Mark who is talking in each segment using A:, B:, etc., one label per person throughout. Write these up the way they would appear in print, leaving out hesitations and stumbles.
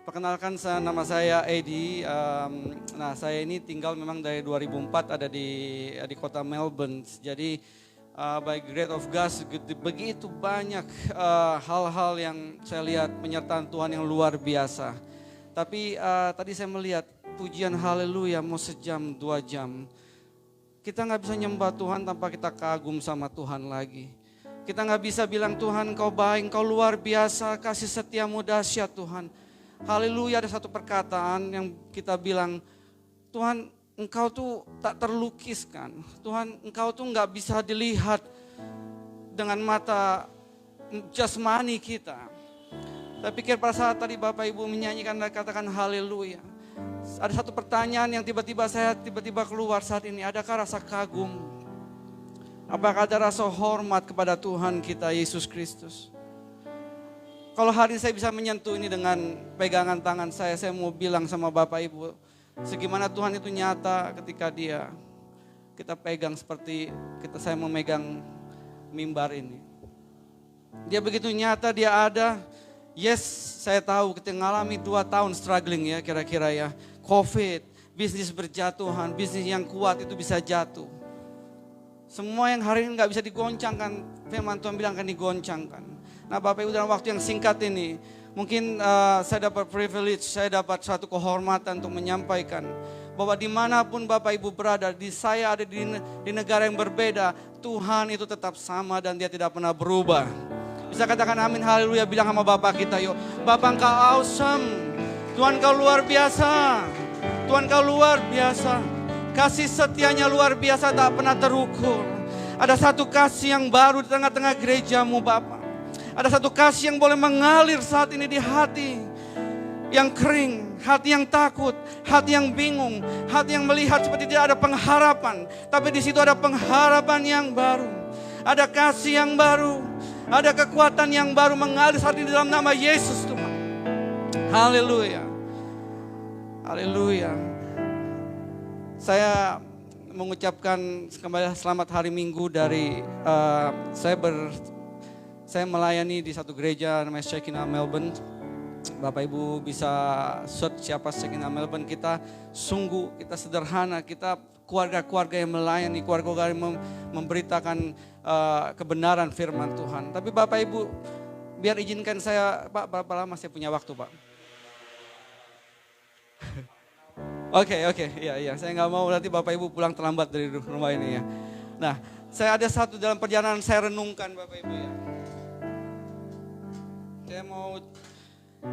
A: Perkenalkan, nama saya Edi. Saya ini tinggal memang dari 2004 ada di kota Melbourne. Jadi by grace of God begitu banyak hal-hal yang saya lihat penyertaan Tuhan yang luar biasa. Tapi tadi saya melihat pujian haleluya mau sejam 2 jam. Kita nggak bisa nyembah Tuhan tanpa kita kagum sama Tuhan lagi. Kita nggak bisa bilang Tuhan Kau baik, Kau luar biasa, kasih setiamu dahsyat Tuhan. Haleluya, ada satu perkataan yang kita bilang, Tuhan Engkau tuh tak terlukiskan. Tuhan Engkau tuh nggak bisa dilihat dengan mata jasmani kita. Saya pikir pada saat tadi Bapak Ibu menyanyikan dan katakan haleluya. Ada satu pertanyaan yang tiba-tiba keluar saat ini. Adakah rasa kagum? Apakah ada rasa hormat kepada Tuhan kita Yesus Kristus? Kalau hari ini saya bisa menyentuh ini dengan pegangan tangan saya mau bilang sama Bapak Ibu, segimana Tuhan itu nyata ketika kita pegang seperti saya memegang mimbar ini. Dia begitu nyata, dia ada. Yes, saya tahu kita ngalami 2 tahun struggling ya kira-kira ya. Covid, bisnis berjatuhan, bisnis yang kuat itu bisa jatuh. Semua yang hari ini gak bisa digoncangkan, firman Tuhan bilang akan digoncangkan. Nah Bapak Ibu, dalam waktu yang singkat ini, mungkin saya dapat privilege, saya dapat suatu kehormatan untuk menyampaikan bahwa dimanapun Bapak Ibu berada, saya ada di negara yang berbeda, Tuhan itu tetap sama dan Dia tidak pernah berubah. Bisa katakan amin, haleluya, bilang sama Bapak kita yuk. Bapak Engkau awesome, Tuhan Kau luar biasa, Tuhan Kau luar biasa. Kasih setianya luar biasa, tak pernah terukur. Ada satu kasih yang baru di tengah-tengah gerejamu Bapak. Ada satu kasih yang boleh mengalir saat ini di hati yang kering, hati yang takut, hati yang bingung, hati yang melihat seperti tidak ada pengharapan. Tapi di situ ada pengharapan yang baru, ada kasih yang baru, ada kekuatan yang baru mengalir saat ini dalam nama Yesus Tuhan. Haleluya, haleluya. Saya mengucapkan kembali selamat hari Minggu dari saya melayani di satu gereja namanya Shekinah Melbourne. Bapak Ibu bisa search siapa Shekinah Melbourne. Kita sederhana, kita keluarga-keluarga yang melayani, keluarga yang memberitakan kebenaran firman Tuhan. Tapi Bapak Ibu, biar izinkan saya, Pak, berapa lama saya punya waktu Pak? Oke, iya, saya nggak mau nanti Bapak Ibu pulang terlambat dari rumah ini ya. Nah, saya ada satu dalam perjalanan saya renungkan Bapak Ibu ya. Saya mau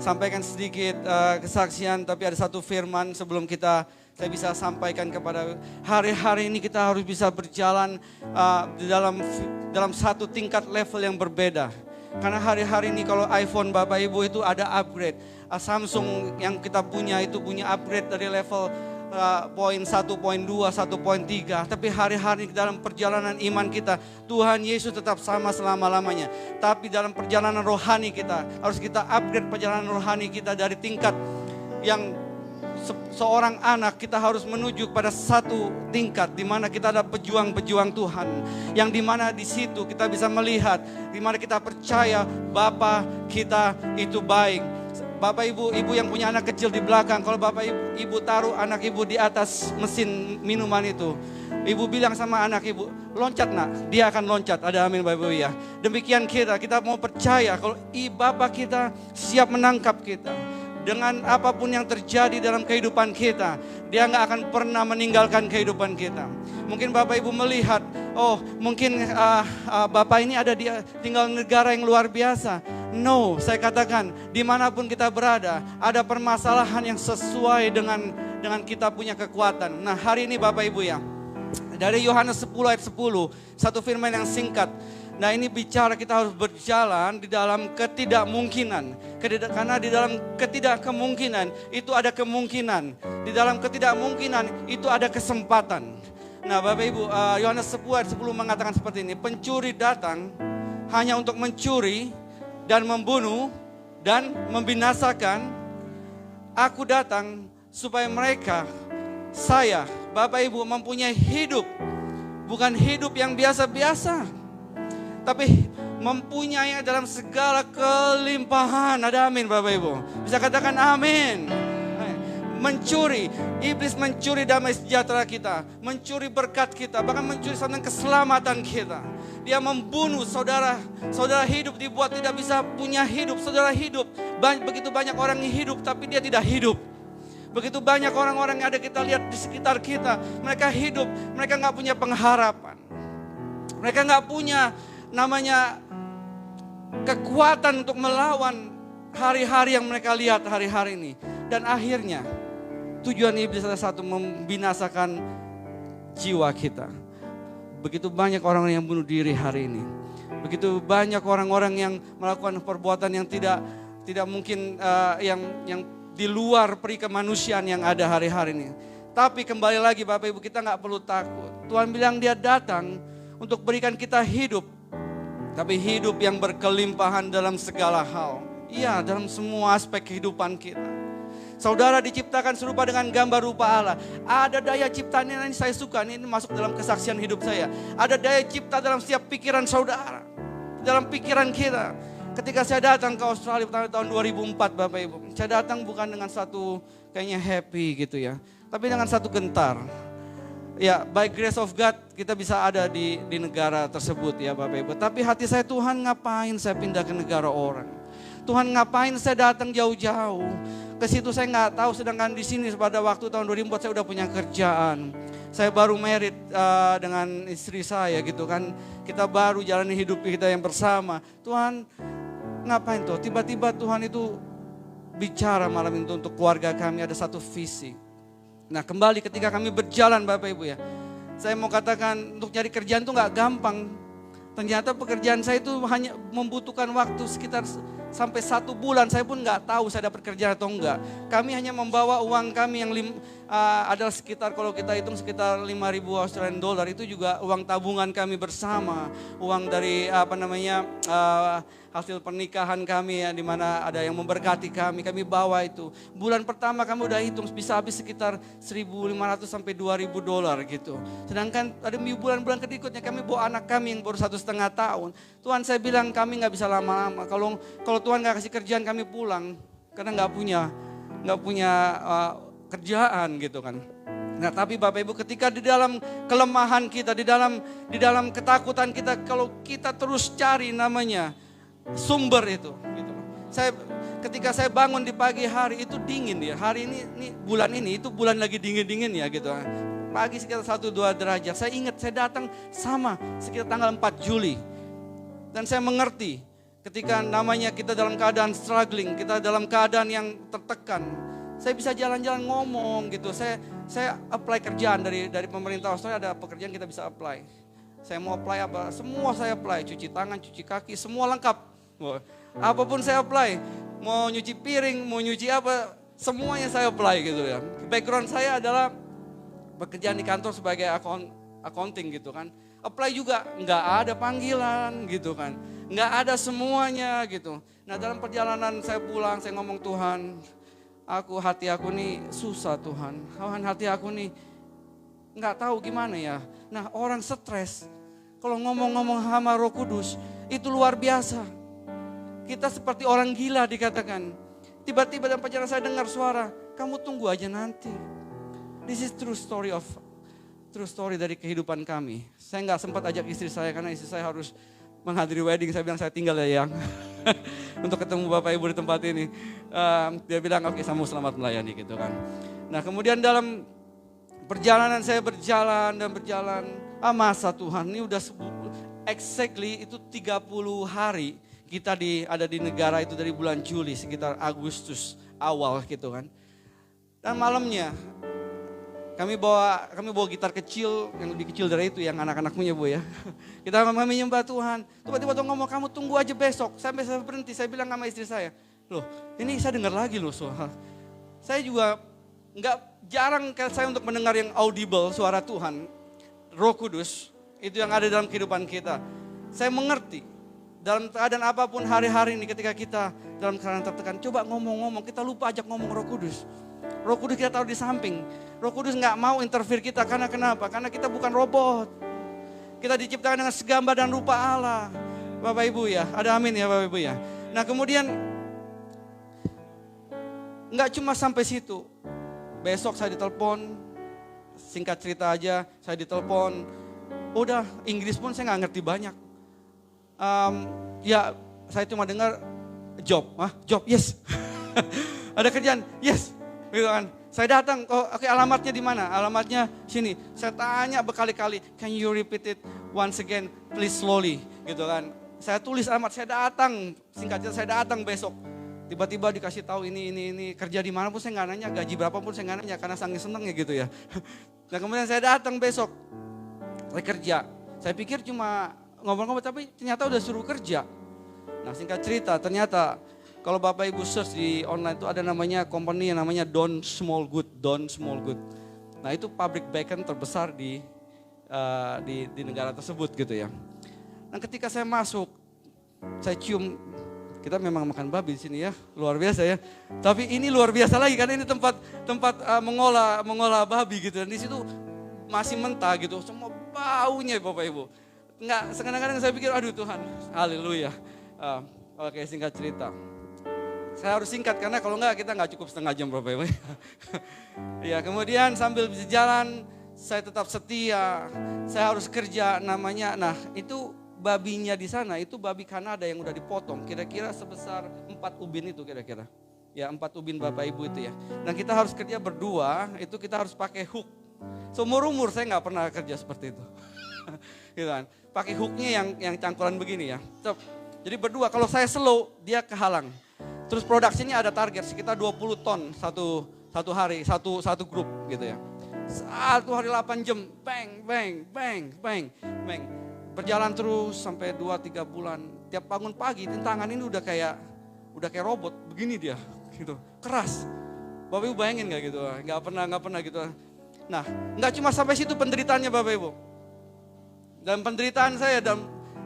A: sampaikan sedikit kesaksian, tapi ada satu firman sebelum saya bisa sampaikan kepada hari-hari ini kita harus bisa berjalan di dalam satu tingkat level yang berbeda. Karena hari-hari ini kalau iPhone Bapak Ibu itu ada upgrade. Samsung yang kita punya itu punya upgrade dari level poin 1, poin 2, 1.3. Tapi hari-hari dalam perjalanan iman kita, Tuhan Yesus tetap sama selama-lamanya. Tapi dalam perjalanan rohani kita, harus kita upgrade perjalanan rohani kita dari tingkat yang seorang anak, kita harus menuju pada satu tingkat di mana kita ada pejuang-pejuang Tuhan, yang di mana di situ kita bisa melihat, di mana kita percaya Bapa kita itu baik. Bapak Ibu yang punya anak kecil di belakang, kalau Bapak Ibu taruh anak Ibu di atas mesin minuman itu, Ibu bilang sama anak Ibu, loncat nak, dia akan loncat. Ada amin Bapak Ibu ya. Demikian kita mau percaya kalau Bapa kita siap menangkap kita. Dengan apapun yang terjadi dalam kehidupan kita, Dia gak akan pernah meninggalkan kehidupan kita. Mungkin Bapak Ibu melihat, mungkin Bapak ini tinggal di negara yang luar biasa. No, saya katakan dimanapun kita berada, ada permasalahan yang sesuai dengan kita punya kekuatan. Nah hari ini Bapak Ibu ya, dari Yohanes 10 ayat 10, satu firman yang singkat. Nah ini bicara kita harus berjalan di dalam ketidakmungkinan. Karena di dalam ketidakkemungkinan itu ada kemungkinan. Di dalam ketidakmungkinan itu ada kesempatan. Nah Bapak Ibu, Yohanes 10 ayat 10 mengatakan seperti ini. Pencuri datang hanya untuk mencuri dan membunuh dan membinasakan. Aku datang supaya saya, Bapak Ibu mempunyai hidup. Bukan hidup yang biasa-biasa, tapi mempunyai dalam segala kelimpahan. Ada amin Bapak Ibu? Bisa katakan amin. Mencuri, iblis mencuri damai sejahtera kita, mencuri berkat kita, bahkan mencuri sampai keselamatan kita. Dia membunuh saudara, saudara hidup dibuat tidak bisa punya hidup, saudara hidup. Begitu banyak orang yang hidup tapi dia tidak hidup. Begitu banyak orang-orang yang ada kita lihat di sekitar kita, mereka hidup, mereka gak punya pengharapan. Mereka gak punya namanya kekuatan untuk melawan hari-hari yang mereka lihat hari-hari ini. Dan akhirnya tujuan iblis adalah satu, membinasakan jiwa kita. Begitu banyak orang yang bunuh diri hari ini. Begitu banyak orang-orang yang melakukan perbuatan yang tidak mungkin yang di luar peri kemanusiaan yang ada hari-hari ini. Tapi kembali lagi Bapak Ibu, kita gak perlu takut. Tuhan bilang dia datang untuk berikan kita hidup. Tapi hidup yang berkelimpahan dalam segala hal. Iya, dalam semua aspek kehidupan kita. Saudara diciptakan serupa dengan gambar rupa Allah. Ada daya ciptaan ini saya suka, ini masuk dalam kesaksian hidup saya. Ada daya cipta dalam setiap pikiran saudara. Dalam pikiran kita. Ketika saya datang ke Australia pada tahun 2004 Bapak Ibu. Saya datang bukan dengan satu kayaknya happy gitu ya. Tapi dengan satu gentar. Ya, by grace of God kita bisa ada di negara tersebut ya Bapak Ibu. Tapi hati saya, Tuhan ngapain saya pindah ke negara orang? Tuhan ngapain saya datang jauh-jauh? Ke situ saya nggak tahu, sedangkan di sini pada waktu tahun 2004 saya udah punya kerjaan. Saya baru married dengan istri saya gitu kan. Kita baru jalani hidup kita yang bersama. Tuhan ngapain tuh? Tiba-tiba Tuhan itu bicara malam itu untuk keluarga kami, ada satu visi. Nah kembali ketika kami berjalan Bapak Ibu ya. Saya mau katakan untuk cari kerjaan tuh nggak gampang. Ternyata pekerjaan saya itu hanya membutuhkan waktu sekitar sampai 1 bulan. Saya pun nggak tahu saya dapat kerjaan atau enggak. Kami hanya membawa uang kami yang adalah sekitar, kalau kita hitung sekitar 5.000 Australian dollar. Itu juga uang tabungan kami bersama. Uang dari hasil pernikahan kami ya, di mana ada yang memberkati kami bawa itu. Bulan pertama kami udah hitung bisa habis sekitar 1.500 sampai 2.000 dolar gitu. Sedangkan ada bulan-bulan berikutnya kami bawa anak kami yang baru 1,5 tahun. Tuhan saya bilang kami nggak bisa lama-lama. Kalau Tuhan nggak kasih kerjaan kami pulang karena nggak punya kerjaan gitu kan. Nah tapi Bapak Ibu, ketika di dalam kelemahan kita, di dalam ketakutan kita, kalau kita terus cari namanya sumber itu gitu. Ketika saya bangun di pagi hari itu dingin ya. Hari ini bulan ini itu bulan lagi dingin-dingin ya gitu. Pagi sekitar 1-2 derajat. Saya ingat saya datang sama sekitar tanggal 4 Juli. Dan saya mengerti ketika namanya kita dalam keadaan struggling, kita dalam keadaan yang tertekan. Saya bisa jalan-jalan ngomong gitu. Saya apply kerjaan dari pemerintah Australia, ada pekerjaan kita bisa apply. Saya mau apply apa? Semua saya apply, cuci tangan, cuci kaki, semua lengkap. Apapun saya apply, mau nyuci piring, mau nyuci apa, semuanya saya apply gitu ya. Background saya adalah pekerjaan di kantor sebagai accounting gitu kan. Apply juga nggak ada panggilan gitu kan, nggak ada semuanya gitu. Nah dalam perjalanan saya pulang, saya ngomong, Tuhan, hati aku nih susah Tuhan. Hati aku nih nggak tahu gimana ya. Nah orang stres, kalau ngomong-ngomong sama Roh Kudus itu luar biasa. Kita seperti orang gila dikatakan. Tiba-tiba dalam perjalanan saya dengar suara, kamu tunggu aja nanti. This is true story dari kehidupan kami. Saya nggak sempat ajak istri saya karena istri saya harus menghadiri wedding. Saya bilang saya tinggal ya yang untuk ketemu Bapak Ibu di tempat ini. Dia bilang oke, kamu selamat melayani gitu kan. Nah kemudian dalam perjalanan saya berjalan. Masa Tuhan ini udah exactly itu 30 hari. Kita ada di negara itu dari bulan Juli sekitar Agustus awal gitu kan. Dan malamnya kami bawa gitar kecil yang lebih kecil dari itu yang anak-anak punya Bu ya. Kita kami nyembah Tuhan. Tiba-tiba Tuhan ngomong, kamu tunggu aja besok. Sampai saya berhenti, saya bilang sama istri saya, loh ini saya dengar lagi loh soal. Saya juga jarang saya untuk mendengar yang audible suara Tuhan. Roh Kudus itu yang ada dalam kehidupan kita. Saya mengerti. Dalam keadaan apapun hari-hari ini ketika kita dalam keadaan tertekan, coba ngomong-ngomong, kita lupa ajak ngomong Roh Kudus. Roh Kudus kita taruh di samping. Roh Kudus gak mau interfere kita, karena kenapa? Karena kita bukan robot. Kita diciptakan dengan segambar dan rupa Allah. Bapak Ibu ya, ada amin ya Bapak Ibu ya. Nah kemudian nggak cuma sampai situ. Besok saya ditelepon, singkat cerita aja, saya ditelepon. Udah Inggris pun saya nggak ngerti banyak. Ya saya cuma dengar job, job yes. Ada kerjaan, yes, gitu kan. Saya datang, oke, alamatnya di mana? Alamatnya sini. Saya tanya berkali-kali, can you repeat it once again, please slowly, gitu kan. Saya tulis alamat, saya datang, singkatnya saya datang besok. Tiba-tiba dikasih tahu ini kerja di mana pun saya nggak nanya, gaji berapa pun saya nggak nanya karena saking seneng ya gitu ya. Nah kemudian saya datang besok, saya kerja. Saya pikir cuma ngobrol-ngobrol tapi ternyata udah suruh kerja. Nah singkat cerita ternyata kalau Bapak Ibu search di online itu ada namanya company yang namanya Don Small Good. Nah itu pabrik bacon terbesar di negara tersebut gitu ya. Nah ketika saya masuk, saya cium, kita memang makan babi di sini ya, luar biasa ya. Tapi ini luar biasa lagi karena ini tempat mengolah babi gitu. Dan di situ masih mentah gitu, semua baunya Bapak Ibu. Enggak, kadang-kadang saya pikir aduh Tuhan, haleluya. Oke singkat cerita. Saya harus singkat karena kalau enggak kita enggak cukup setengah jam Bapak Ibu. Ya kemudian sambil berjalan saya tetap setia, saya harus kerja namanya. Nah itu babinya di sana itu babi Kanada yang udah dipotong kira-kira sebesar 4 ubin itu kira-kira. Ya 4 ubin Bapak Ibu itu ya. Dan kita harus kerja berdua, itu kita harus pakai hook. Seumur umur saya nggak pernah kerja seperti itu. Gitu kan. Pakai hooknya yang cangkulan begini ya. Jadi berdua kalau saya slow dia kehalang. Terus produksinya ada target sekitar 20 ton satu hari, satu grup gitu ya. Satu hari 8 jam, bang. Berjalan terus sampai 2-3 bulan. Tiap bangun pagi tangan ini udah kayak robot begini dia gitu. Keras. Bapak Ibu bayangin gak gitu? Gak pernah gitu. Nah gak cuma sampai situ penderitaannya Bapak Ibu. Dan penderitaan saya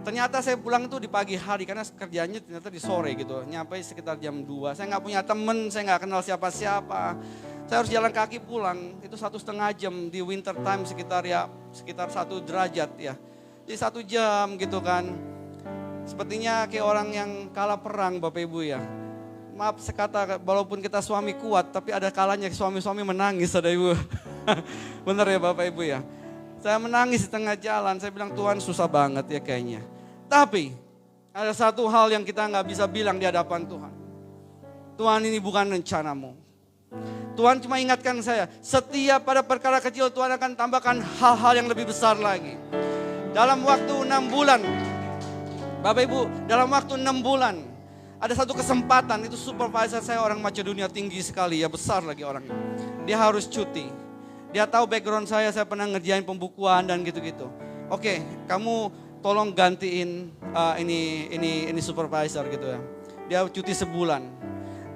A: ternyata saya pulang itu di pagi hari karena kerjanya ternyata di sore gitu. Nyampe sekitar jam 2. Saya gak punya temen, saya gak kenal siapa-siapa. Saya harus jalan kaki pulang. Itu 1,5 jam di winter time sekitar 1 derajat ya. Jadi 1 jam gitu kan. Sepertinya kayak orang yang kalah perang Bapak Ibu ya. Maaf sekata walaupun kita suami kuat tapi ada kalanya suami-suami menangis ada Ibu. Benar ya Bapak Ibu ya. Saya menangis di tengah jalan. Saya bilang Tuhan susah banget ya kayaknya. Tapi ada satu hal yang kita gak bisa bilang di hadapan Tuhan. Tuhan ini bukan rencanamu. Tuhan cuma ingatkan saya. Setiap pada perkara kecil Tuhan akan tambahkan hal-hal yang lebih besar lagi. Dalam waktu 6 bulan. Bapak Ibu dalam waktu 6 bulan. Ada satu kesempatan itu supervisor saya orang Macedonia tinggi sekali ya besar lagi orangnya. Dia harus cuti. Dia tahu background saya pernah ngerjain pembukuan dan gitu-gitu. Oke, kamu tolong gantiin ini supervisor gitu ya. Dia cuti sebulan.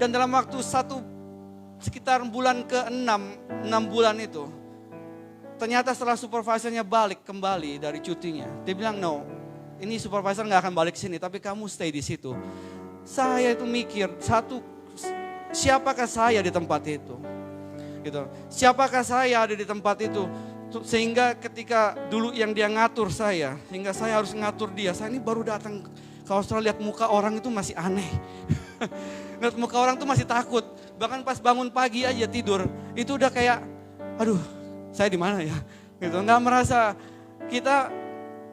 A: Dan dalam waktu sekitar bulan ke-6, 6 bulan itu. Ternyata setelah supervisornya balik kembali dari cutinya. Dia bilang no, ini supervisor gak akan balik sini tapi kamu stay di situ. Saya itu mikir, siapakah saya di tempat itu? Gitu. Siapakah saya ada di tempat itu? Sehingga ketika dulu yang dia ngatur saya, sehingga saya harus ngatur dia. Saya ini baru datang ke Australia, lihat muka orang itu masih aneh. Lihat muka orang itu masih takut. Bahkan pas bangun pagi aja tidur, itu udah kayak, aduh saya di mana ya? Gitu. Nggak merasa kita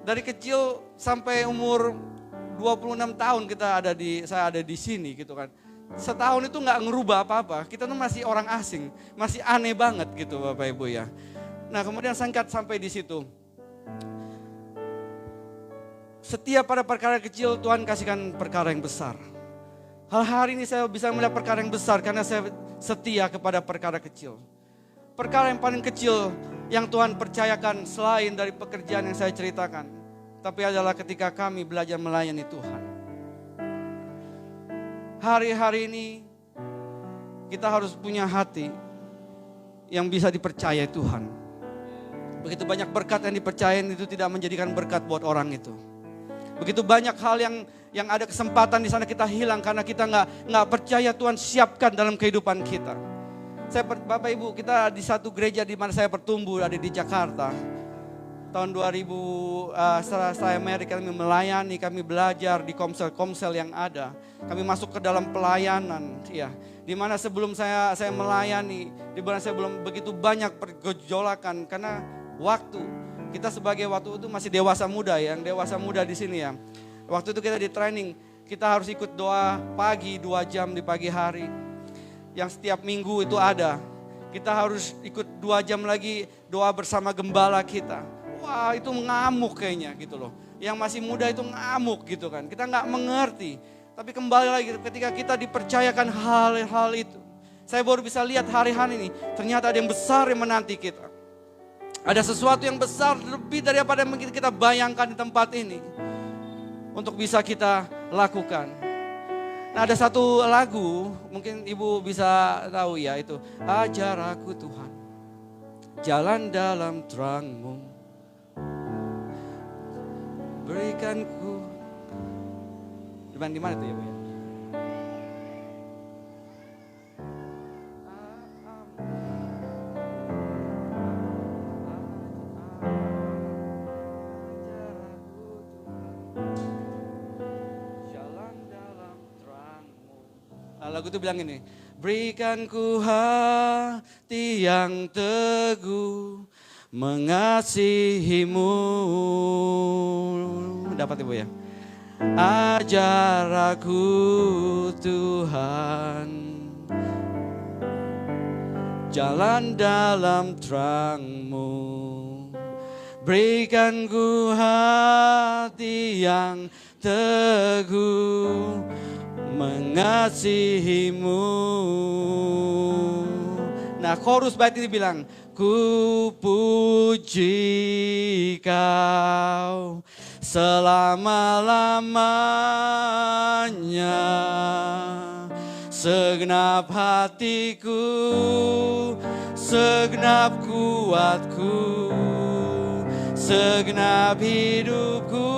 A: dari kecil sampai umur 26 tahun saya ada di sini gitu kan. Setahun itu nggak ngerubah apa-apa. Kita tuh masih orang asing, masih aneh banget gitu Bapak Ibu ya. Nah kemudian singkat sampai di situ. Setiap pada perkara kecil Tuhan kasihkan perkara yang besar. Hari ini saya bisa melihat perkara yang besar karena saya setia kepada perkara kecil. Perkara yang paling kecil yang Tuhan percayakan selain dari pekerjaan yang saya ceritakan. Tapi adalah ketika kami belajar melayani Tuhan. Hari-hari ini kita harus punya hati yang bisa dipercaya Tuhan. Begitu banyak berkat yang dipercayain itu tidak menjadikan berkat buat orang itu. Begitu banyak hal yang ada kesempatan di sana kita hilang karena kita nggak percaya Tuhan siapkan dalam kehidupan kita. Bapak Ibu, kita di satu gereja di mana saya bertumbuh ada di Jakarta. tahun 2000 setelah saya married, kami melayani, kami belajar di komsel-komsel yang ada. Kami masuk ke dalam pelayanan, ya. Di mana sebelum saya melayani, di mana saya belum begitu banyak pergejolakan karena waktu. Kita sebagai waktu itu masih dewasa muda, yang dewasa muda di sini ya. Waktu itu kita di training, kita harus ikut doa pagi 2 jam di pagi hari. Yang setiap minggu itu ada. Kita harus ikut 2 jam lagi doa bersama gembala kita. Wah, itu ngamuk kayaknya gitu loh. Yang masih muda itu ngamuk gitu kan. Kita nggak mengerti. Tapi kembali lagi ketika kita dipercayakan hal-hal itu. Saya baru bisa lihat hari-hari ini. Ternyata ada yang besar yang menanti kita. Ada sesuatu yang besar lebih daripada yang kita bayangkan di tempat ini. Untuk bisa kita lakukan. Nah, ada satu lagu, mungkin Ibu bisa tahu ya, itu ajar aku Tuhan, jalan dalam terang-Mu, berikanku. Di mana tuh ya Bu ya? Lagu itu bilang ini, berikan ku hati yang teguh mengasihi-Mu. Dapat Ibu ya? Ajar aku Tuhan, jalan dalam terang-Mu. Berikan ku hati yang teguh mengasihi-Mu. Nah, chorus bait ini bilang, ku puji Kau selama-lamanya, segenap hatiku, segenap kuatku, segenap hidupku,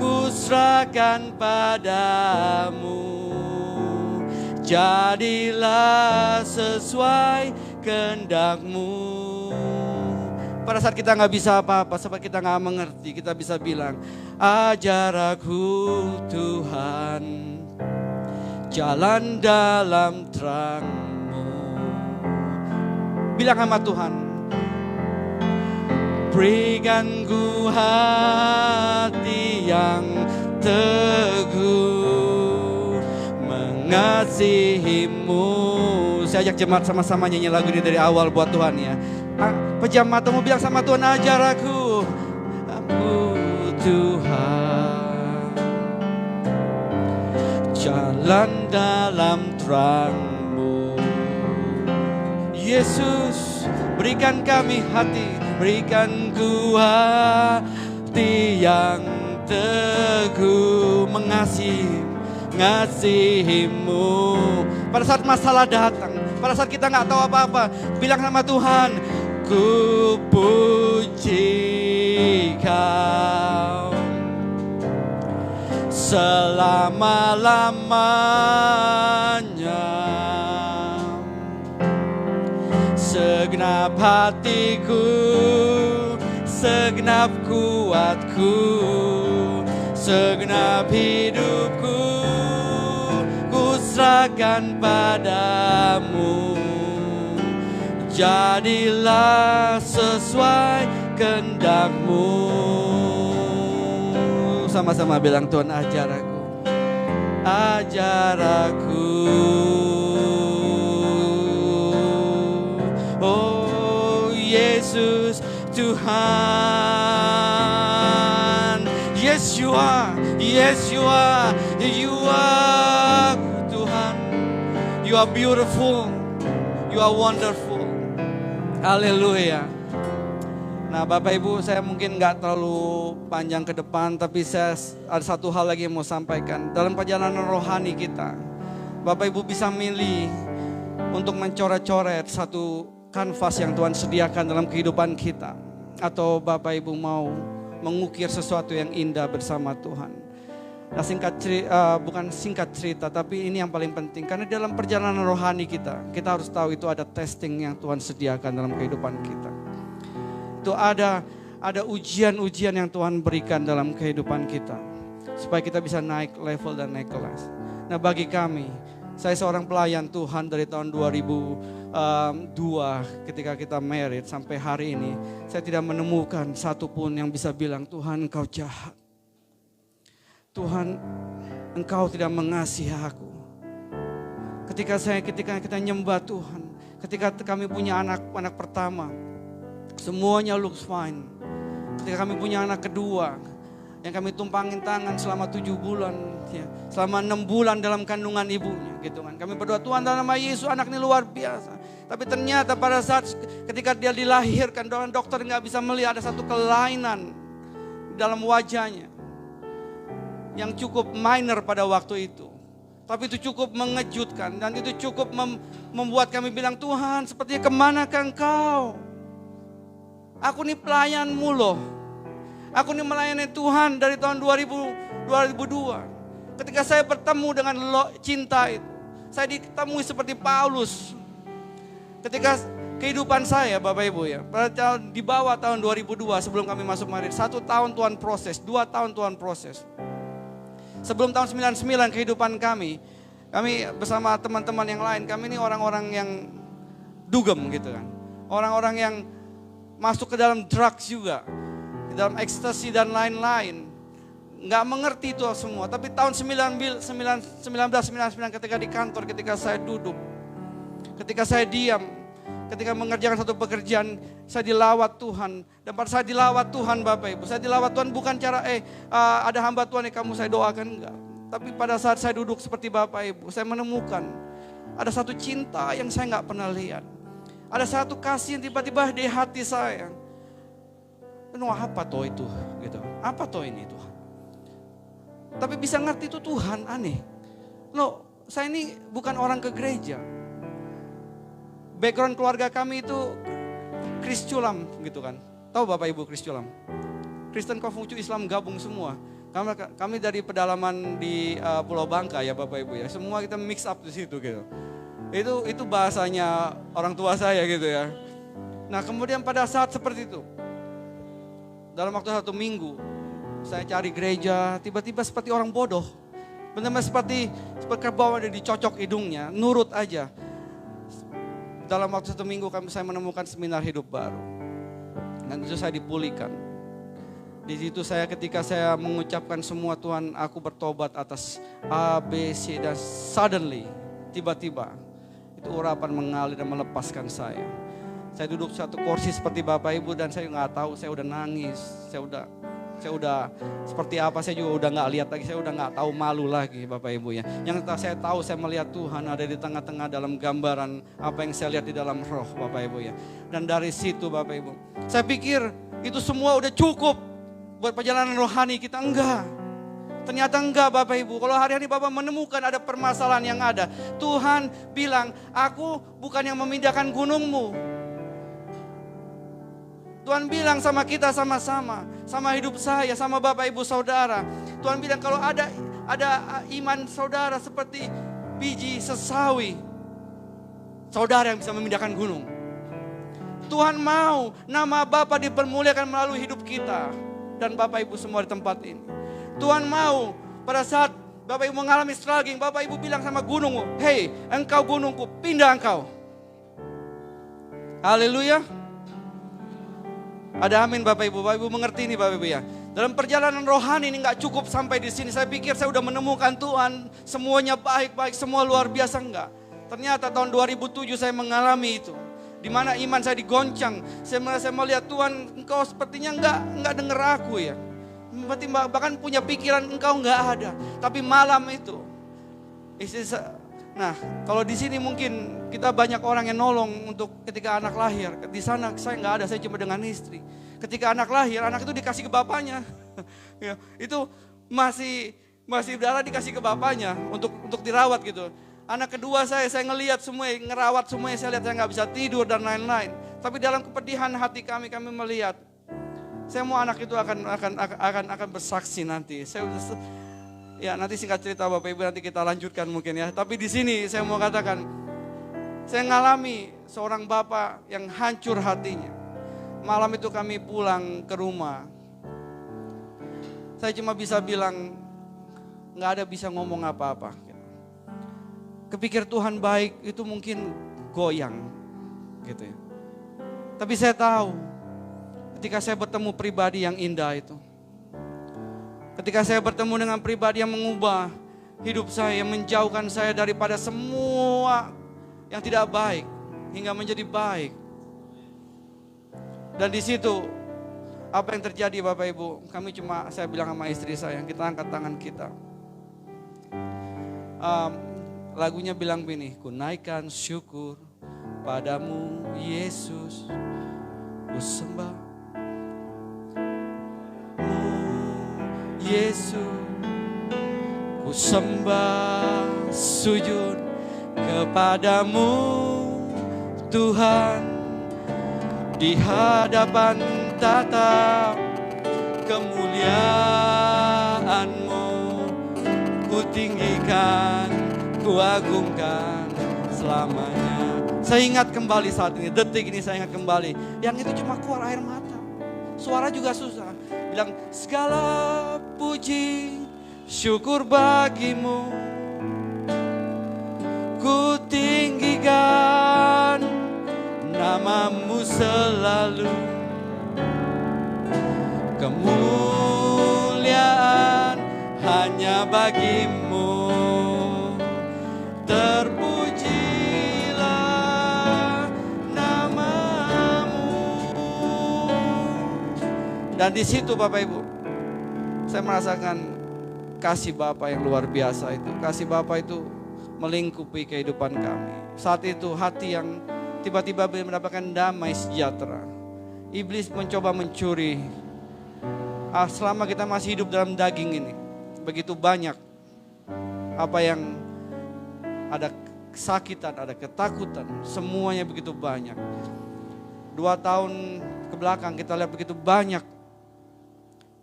A: ku serahkan padamu. Jadilah sesuai kehendak-Mu. Pada saat kita gak bisa apa-apa, saat kita gak mengerti, kita bisa bilang, ajar aku Tuhan, jalan dalam terang-Mu. Bilang sama Tuhan, berikan ku hati yang teguh mengasihi-Mu. Saya ajak jemaat sama-sama nyanyi lagu ini dari awal buat Tuhan ya. Pejam matamu, bilang sama Tuhan, ajar aku Tuhan, jalan dalam terang-Mu. Yesus, berikan kami hati, berikan ku hati yang teguh mengasihi-Mu. Pada saat masalah datang, pada saat kita gak tahu apa-apa, bilang sama Tuhan, ku puji Kau selama-lamanya, segenap hatiku, segenap kuatku, segenap hidupku, ku serahkan padamu. Jadilah sesuai kehendak-Mu. Sama-sama bilang, Tuhan ajar aku, ajar aku. Oh Yesus Tuhan, yes you are, yes you are, you are Tuhan. You are beautiful, you are wonderful. Haleluya. Nah Bapak Ibu, saya mungkin gak terlalu panjang ke depan, tapi saya ada satu hal lagi yang mau sampaikan. Dalam perjalanan rohani kita, Bapak Ibu bisa milih untuk mencoret-coret satu kanvas yang Tuhan sediakan dalam kehidupan kita. Atau Bapak Ibu mau mengukir sesuatu yang indah bersama Tuhan. Nah bukan singkat cerita, tapi ini yang paling penting. Karena dalam perjalanan rohani kita harus tahu itu ada testing yang Tuhan sediakan dalam kehidupan kita. Itu ada ujian-ujian yang Tuhan berikan dalam kehidupan kita. Supaya kita bisa naik level dan naik kelas. Nah bagi kami, saya seorang pelayan Tuhan dari tahun 2002 ketika kita married sampai hari ini. Saya tidak menemukan satupun yang bisa bilang, Tuhan Engkau jahat. Tuhan Engkau tidak mengasihi aku. Ketika kita nyembah Tuhan, ketika kami punya anak pertama, semuanya looks fine. Ketika kami punya anak kedua, yang kami tumpangin tangan selama 7 bulan, ya, selama 6 bulan dalam kandungan ibunya, gitu kan. Kami berdoa, Tuhan dalam nama Yesus anak ini luar biasa. Tapi ternyata pada saat ketika dia dilahirkan, dokter nggak bisa melihat ada satu kelainan dalam wajahnya yang cukup minor pada waktu itu. Tapi itu cukup mengejutkan dan itu cukup membuat kami bilang, Tuhan sepertinya kemanakah Engkau? Aku nih pelayanmu loh. Aku nih melayani Tuhan dari tahun 2002. Ketika saya bertemu dengan cinta itu, saya ditemui seperti Paulus. Ketika kehidupan saya Bapak Ibu ya, di bawah tahun 2002 sebelum kami masuk married, 1 tahun Tuhan proses, 2 tahun Tuhan proses. Sebelum tahun 99 kehidupan kami bersama teman-teman yang lain, kami ini orang-orang yang dugem gitu kan. Orang-orang yang masuk ke dalam drugs juga, di dalam ekstasi dan lain-lain. Nggak mengerti itu semua, tapi tahun 1999 ketika di kantor, ketika saya duduk, ketika saya diam, ketika mengerjakan satu pekerjaan, saya dilawat Tuhan. Dan pada saat dilawat Tuhan Bapak Ibu, saya dilawat Tuhan bukan cara ada hamba Tuhan yang kamu saya doakan, enggak. Tapi pada saat saya duduk seperti Bapak Ibu, saya menemukan ada satu cinta yang saya nggak pernah lihat. Ada satu kasih yang tiba-tiba di hati saya. Apa toh itu? Gitu. Apa toh ini Tuhan? Tapi bisa ngerti itu Tuhan, aneh. Loh, saya ini bukan orang ke gereja. Background keluarga kami itu Krisculam gitu kan. Tahu Bapak Ibu Krisculam? Kristen Konghucu Islam gabung semua. Kami dari pedalaman di Pulau Bangka ya Bapak Ibu ya. Semua kita mix up di situ gitu. Itu bahasanya orang tua saya gitu ya. Nah kemudian pada saat seperti itu, dalam waktu 1 minggu, saya cari gereja, tiba-tiba seperti orang bodoh. Benar-benar seperti kerbau ada dicocok hidungnya, nurut aja. Dalam waktu 1 minggu saya menemukan seminar hidup baru. Dan itu saya dipulihkan. Di situ ketika saya mengucapkan semua, Tuhan aku bertobat atas A, B, C dan suddenly, tiba-tiba itu urapan mengalir dan melepaskan saya. Saya duduk satu kursi seperti Bapak Ibu dan saya nggak tahu, saya udah nangis, saya udah seperti apa, saya juga udah nggak lihat lagi, saya udah nggak tahu malu lagi Bapak Ibu ya. Yang saya tahu, saya melihat Tuhan ada di tengah-tengah dalam gambaran apa yang saya lihat di dalam roh Bapak Ibu ya. Dan dari situ Bapak Ibu, saya pikir itu semua udah cukup buat perjalanan rohani kita, enggak. Ternyata enggak Bapak Ibu. Kalau hari-hari Bapak menemukan ada permasalahan yang ada, Tuhan bilang, aku bukan yang memindahkan gunungmu. Tuhan bilang sama kita sama-sama, sama hidup saya, sama Bapak Ibu Saudara. Tuhan bilang kalau ada iman saudara seperti biji sesawi, saudara yang bisa memindahkan gunung. Tuhan mau nama Bapa dipermuliakan melalui hidup kita dan Bapak Ibu semua di tempat ini. Tuhan mau pada saat Bapak Ibu mengalami struggling, Bapak Ibu bilang sama gunung, hei engkau gunungku, pindah engkau. Haleluya. Ada amin Bapak Ibu mengerti ini Bapak Ibu ya. Dalam perjalanan rohani ini gak cukup sampai di sini. Saya pikir saya udah menemukan Tuhan, semuanya baik-baik, semua luar biasa, enggak. Ternyata tahun 2007 saya mengalami itu. Di mana iman saya digoncang. Saya melihat Tuhan, engkau sepertinya enggak dengar aku ya. Berarti bahkan punya pikiran engkau enggak ada. Tapi malam itu, nah kalau di sini mungkin kita banyak orang yang nolong untuk ketika anak lahir. Di sana saya enggak ada, saya cuma dengan istri. Ketika anak lahir, anak itu dikasih ke bapaknya. Ya, itu masih udara dikasih ke bapaknya untuk dirawat gitu. Anak kedua saya ngelihat semua, ngerawat semuanya, saya lihat saya nggak bisa tidur dan lain-lain. Tapi dalam kepedihan hati kami melihat, saya mau anak itu akan bersaksi nanti. Ya nanti singkat cerita Bapak Ibu nanti kita lanjutkan mungkin ya. Tapi di sini saya mau katakan, saya ngalami seorang bapak yang hancur hatinya. malam itu kami pulang ke rumah. Saya cuma bisa bilang, nggak ada bisa ngomong apa-apa. Kepikir Tuhan baik itu mungkin goyang gitu ya. Tapi saya tahu ketika saya bertemu pribadi yang indah itu. Ketika saya bertemu dengan pribadi yang mengubah hidup saya, menjauhkan saya daripada semua yang tidak baik hingga menjadi baik. Dan di situ apa yang terjadi Bapak Ibu? Saya bilang sama istri saya, kita angkat tangan kita. Lagunya bilang begini, ku naikkan syukur padamu Yesus, ku sembah Yesus, ku sembah sujud kepadamu Tuhan, di hadapan tata kemuliaan-Mu, ku tinggikan, ku agungkan selamanya. Saya ingat kembali saat ini, detik ini saya ingat kembali. Yang itu cuma keluar air mata. Suara juga susah. Bilang, segala puji, syukur bagimu. Ku tinggikan namamu selalu. Kemuliaan hanya bagimu. Terpujilah namamu. Dan di situ Bapak Ibu, saya merasakan kasih Bapa yang luar biasa itu. Kasih Bapa itu melingkupi kehidupan kami. Saat itu hati yang tiba-tiba mendapatkan damai sejahtera. Iblis mencoba mencuri. Selama kita masih hidup dalam daging ini, begitu banyak apa yang ada kesakitan, ada ketakutan, semuanya begitu banyak. 2 tahun ke belakang kita lihat begitu banyak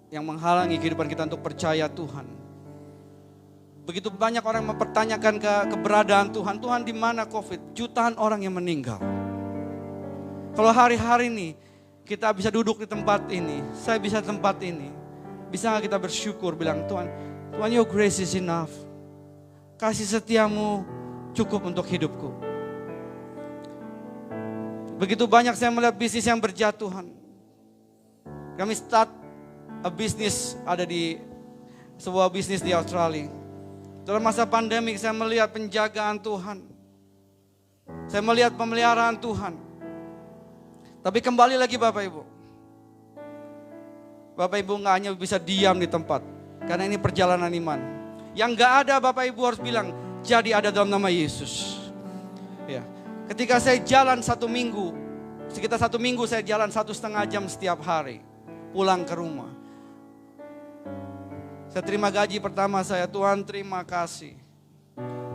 A: yang menghalangi kehidupan kita untuk percaya Tuhan. Begitu banyak orang mempertanyakan keberadaan Tuhan. Tuhan di mana COVID? Jutaan orang yang meninggal. Kalau hari-hari ini kita bisa duduk di tempat ini, saya bisa di tempat ini, bisa gak kita bersyukur bilang Tuhan, your grace is enough. Kasih setiamu cukup untuk hidupku. Begitu banyak saya melihat bisnis yang berjatuhan. Kami start a business, ada di sebuah bisnis di Australia. Dalam masa pandemik saya melihat penjagaan Tuhan. Saya melihat pemeliharaan Tuhan. Tapi kembali lagi Bapak Ibu. Bapak Ibu gak hanya bisa diam di tempat. Karena ini perjalanan iman. Yang gak ada Bapak Ibu harus bilang, jadi ada dalam nama Yesus. Ya. Ketika saya jalan 1 minggu, sekitar 1 minggu saya jalan 1,5 jam setiap hari. Pulang ke rumah. Saya terima gaji pertama saya, Tuhan terima kasih.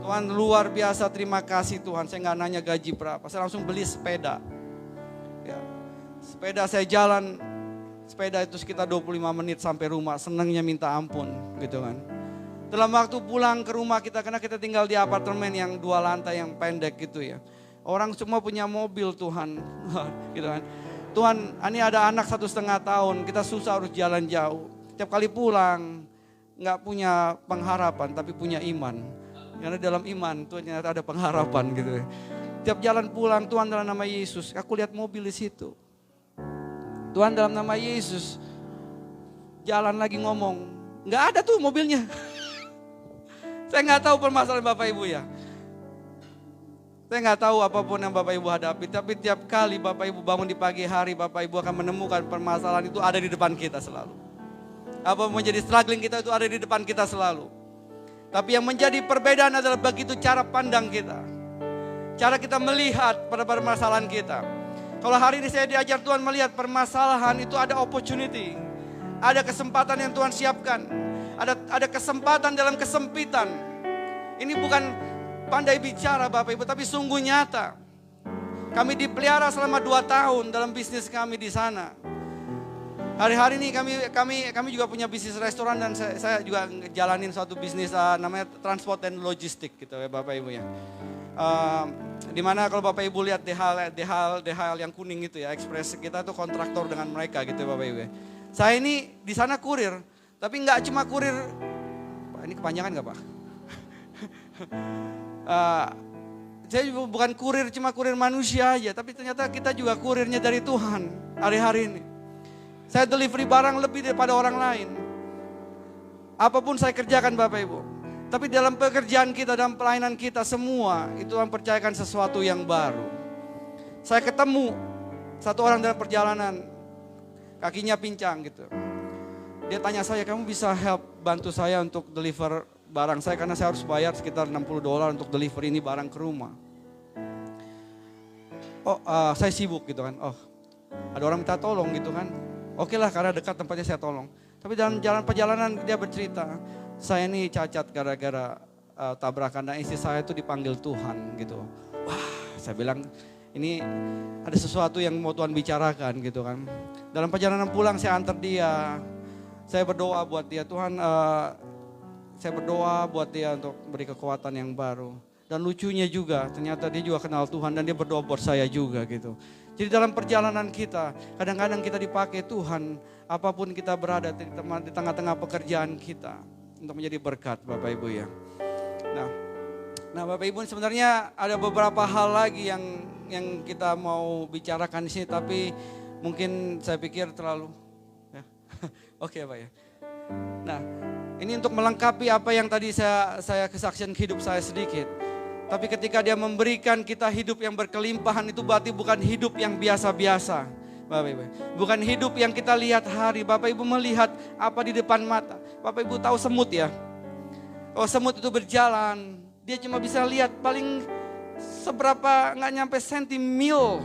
A: Tuhan luar biasa, terima kasih Tuhan. Saya gak nanya gaji berapa, saya langsung beli sepeda. Ya. Sepeda saya jalan, sepeda itu sekitar 25 menit sampai rumah. Senangnya minta ampun gitu kan. Dalam waktu pulang ke rumah kita, karena kita tinggal di apartemen yang 2 lantai yang pendek gitu ya. Orang semua punya mobil Tuhan, gitu kan. Tuhan, ini ada anak 1,5 tahun, kita susah harus jalan jauh. Tiap kali pulang, nggak punya pengharapan tapi punya iman. Karena dalam iman Tuhan ternyata ada pengharapan gitu ya. Tiap jalan pulang, Tuhan dalam nama Yesus, aku lihat mobil di situ. Tuhan dalam nama Yesus, jalan lagi ngomong, nggak ada tuh mobilnya. Saya nggak tahu permasalahan Bapak Ibu ya. Saya nggak tahu apapun yang Bapak Ibu hadapi, tapi tiap kali Bapak Ibu bangun di pagi hari, Bapak Ibu akan menemukan permasalahan itu ada di depan kita selalu. Apa menjadi struggling kita itu ada di depan kita selalu. Tapi yang menjadi perbedaan adalah begitu cara pandang kita. Cara kita melihat pada permasalahan kita. Kalau hari ini saya diajar Tuhan melihat permasalahan itu ada opportunity. Ada kesempatan yang Tuhan siapkan. Ada kesempatan dalam kesempitan. Ini bukan pandai bicara Bapak Ibu, tapi sungguh nyata. Kami dipelihara selama 2 tahun dalam bisnis kami di sana. Hari-hari ini kami juga punya bisnis restoran dan saya juga jalanin suatu bisnis namanya transport dan logistik gitu ya Bapak Ibu ya. Dimana kalau Bapak Ibu lihat DHL yang kuning itu ya, Express kita tuh kontraktor dengan mereka gitu Bapak Ibu. Saya ini di sana kurir, tapi nggak cuma kurir, ini kepanjangan nggak Pak? Saya juga bukan kurir, cuma kurir manusia aja, tapi ternyata kita juga kurirnya dari Tuhan hari-hari ini. Saya delivery barang lebih daripada orang lain. Apapun saya kerjakan Bapak Ibu. Tapi dalam pekerjaan kita, dalam pelayanan kita semua, itu mempercayakan sesuatu yang baru. Saya ketemu satu orang dalam perjalanan, kakinya pincang gitu. Dia tanya saya, kamu bisa bantu saya untuk deliver barang saya, karena saya harus bayar sekitar $60 untuk deliver ini barang ke rumah. Saya sibuk gitu kan. Ada orang minta tolong gitu kan. Oke lah, karena dekat tempatnya saya tolong. Tapi dalam perjalanan dia bercerita, saya ini cacat gara-gara tabrakan dan istri saya itu dipanggil Tuhan gitu. Wah, saya bilang ini ada sesuatu yang mau Tuhan bicarakan gitu kan. Dalam perjalanan pulang saya antar dia. Saya berdoa buat dia, Tuhan saya berdoa buat dia untuk beri kekuatan yang baru. Dan lucunya juga, ternyata dia juga kenal Tuhan dan dia berdoa buat saya juga gitu. Jadi dalam perjalanan kita, kadang-kadang kita dipakai Tuhan, apapun kita berada di tengah-tengah pekerjaan kita, untuk menjadi berkat Bapak Ibu ya. Nah Bapak Ibu, sebenarnya ada beberapa hal lagi yang kita mau bicarakan di sini, tapi mungkin saya pikir terlalu ya. Oke Pak ya. Nah, ini untuk melengkapi apa yang tadi saya kesaksian hidup saya sedikit. Tapi ketika dia memberikan kita hidup yang berkelimpahan, itu berarti bukan hidup yang biasa-biasa. Bapak Ibu, bukan hidup yang kita lihat hari. Bapak Ibu melihat apa di depan mata. Bapak Ibu tahu semut ya. Semut itu berjalan, dia cuma bisa lihat paling seberapa, nggak nyampe sentimil.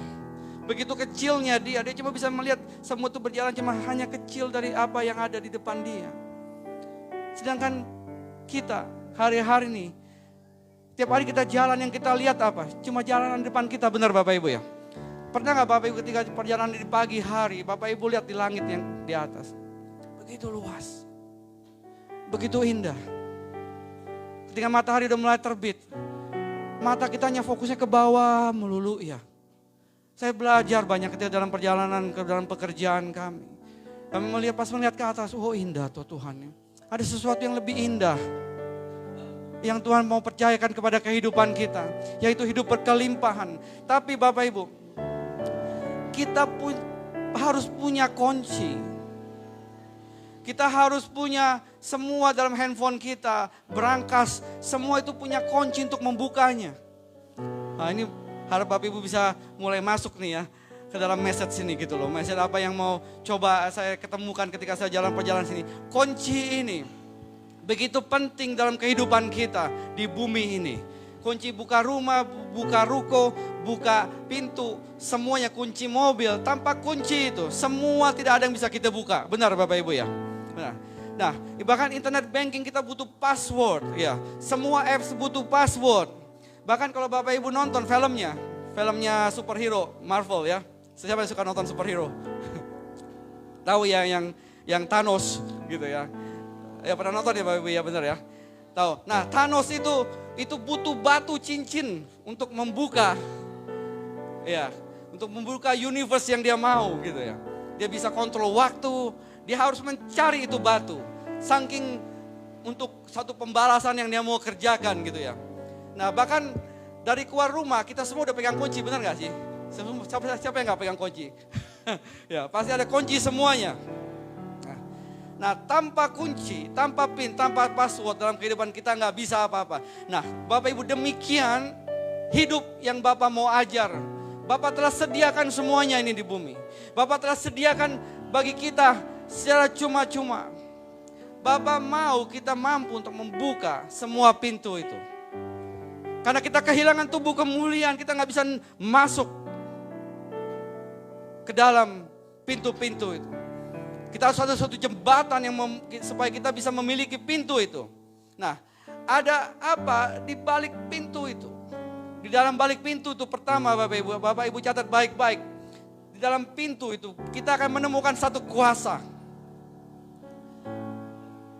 A: Begitu kecilnya dia cuma bisa melihat semut itu berjalan, cuma hanya kecil dari apa yang ada di depan dia. Sedangkan kita hari-hari ini, tiap hari kita jalan, yang kita lihat apa? Cuma jalanan depan kita, benar Bapak Ibu ya? Pernah gak Bapak Ibu ketika perjalanan di pagi hari, Bapak Ibu lihat di langit yang di atas? Begitu luas, begitu indah. Ketika matahari udah mulai terbit, mata kita hanya fokusnya ke bawah melulu ya. Saya belajar banyak ketika dalam perjalanan, dalam pekerjaan kami. Kami pas melihat ke atas, indah tuh Tuhan. Ada sesuatu yang lebih indah yang Tuhan mau percayakan kepada kehidupan kita, yaitu hidup berkelimpahan. Tapi Bapak Ibu, kita harus punya kunci. Kita harus punya semua dalam handphone kita, berangkas, semua itu punya kunci untuk membukanya. Nah ini harap Bapak Ibu bisa mulai masuk nih ya ke dalam message sini gitu loh. Message apa yang mau coba saya ketemukan ketika saya jalan perjalanan sini. Kunci ini begitu penting dalam kehidupan kita di bumi ini. Kunci buka rumah, buka ruko, buka pintu, semuanya, kunci mobil. Tanpa kunci itu semua tidak ada yang bisa kita buka. Benar Bapak Ibu ya? Benar. Nah, bahkan internet banking kita butuh password ya. Semua apps butuh password. Bahkan kalau Bapak Ibu nonton filmnya superhero Marvel ya. Siapa yang suka nonton superhero? Tahu ya yang Thanos gitu ya. Ya pernah nonton ya Bapak Ibu ya, benar ya. Tahu. Nah, Thanos itu butuh batu cincin untuk membuka ya, untuk membuka universe yang dia mau gitu ya. Dia bisa kontrol waktu, dia harus mencari itu batu. Saking untuk satu pembalasan yang dia mau kerjakan gitu ya. Nah, bahkan dari keluar rumah kita semua udah pegang kunci, benar gak sih? Siapa yang gak pegang kunci? Ya, pasti ada kunci semuanya. Nah, tanpa kunci, tanpa PIN, tanpa password dalam kehidupan kita nggak bisa apa-apa. Nah, Bapak Ibu, demikian hidup yang Bapak mau ajar. Bapak telah sediakan semuanya ini di bumi. Bapak telah sediakan bagi kita secara cuma-cuma. Bapak mau kita mampu untuk membuka semua pintu itu. Karena kita kehilangan tubuh kemuliaan, kita nggak bisa masuk ke dalam pintu-pintu itu. Kita harus ada suatu jembatan supaya kita bisa memiliki pintu itu. Nah, ada apa di balik pintu itu? Di dalam balik pintu itu pertama Bapak Ibu catat baik-baik. Di dalam pintu itu kita akan menemukan satu kuasa.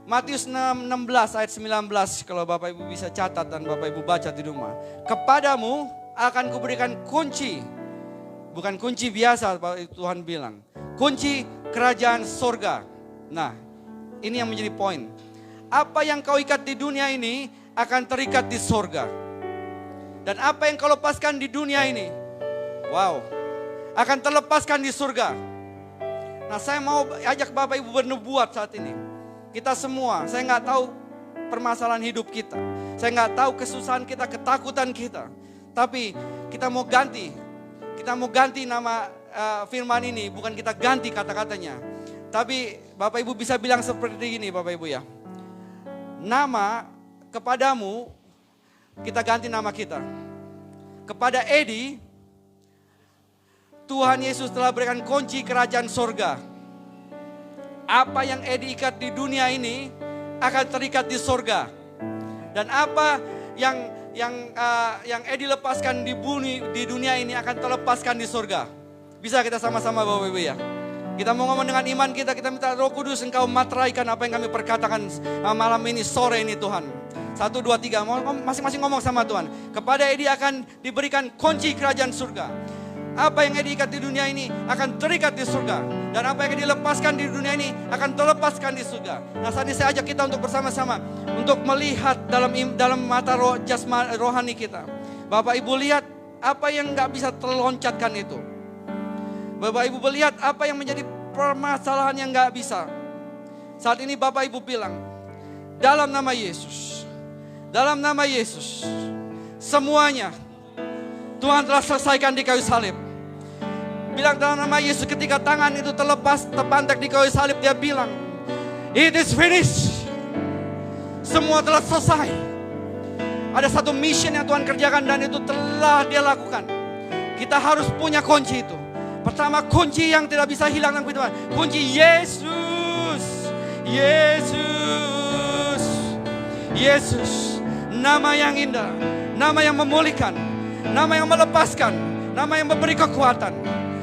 A: Matius 16 ayat 19 kalau Bapak Ibu bisa catat dan Bapak Ibu baca di rumah. Kepadamu akan kuberikan kunci. Bukan kunci biasa, Tuhan bilang. Kunci kerajaan sorga. Nah, ini yang menjadi poin. Apa yang kau ikat di dunia ini akan terikat di sorga. Dan apa yang kau lepaskan di dunia ini, wow, akan terlepaskan di surga. Nah, saya mau ajak Bapak Ibu bernubuat saat ini. Kita semua, saya nggak tahu permasalahan hidup kita. Saya nggak tahu kesusahan kita, ketakutan kita. Tapi kita mau ganti. Kita mau ganti nama firman ini. Bukan kita ganti kata-katanya. Tapi Bapak Ibu bisa bilang seperti ini Bapak Ibu ya. Nama kepadamu, kita ganti nama kita. Kepada Edi, Tuhan Yesus telah berikan kunci kerajaan sorga. Apa yang Edi ikat di dunia ini akan terikat di sorga. Dan apa yang Edi lepaskan di dunia ini akan terlepaskan di sorga. Bisa kita sama-sama Bapak Ibu ya. Kita mau ngomong dengan iman kita minta Roh Kudus Engkau materaikan apa yang kami perkatakan malam ini, sore ini Tuhan. 1, 2, 3, masing-masing ngomong sama Tuhan. Kepada Edi akan diberikan kunci kerajaan surga. Apa yang Edi ikat di dunia ini akan terikat di surga. Dan apa yang Edi lepaskan di dunia ini akan terlepaskan di surga. Nah, saat ini saya ajak kita untuk bersama-sama untuk melihat dalam mata rohani kita. Bapak Ibu lihat apa yang gak bisa terloncatkan itu. Bapak Ibu melihat apa yang menjadi permasalahan yang gak bisa. Saat ini Bapak Ibu bilang, dalam nama Yesus, semuanya Tuhan telah selesaikan di kayu salib. Bilang dalam nama Yesus, ketika tangan itu terlepas, terpantek di kayu salib, dia bilang, it is finished. Semua telah selesai. Ada satu mission yang Tuhan kerjakan dan itu telah dia lakukan. Kita harus punya kunci itu. Pertama, kunci yang tidak bisa hilang dalam kehidupan. Kunci Yesus. Yesus. Nama yang indah. Nama yang memulihkan. Nama yang melepaskan. Nama yang memberi kekuatan.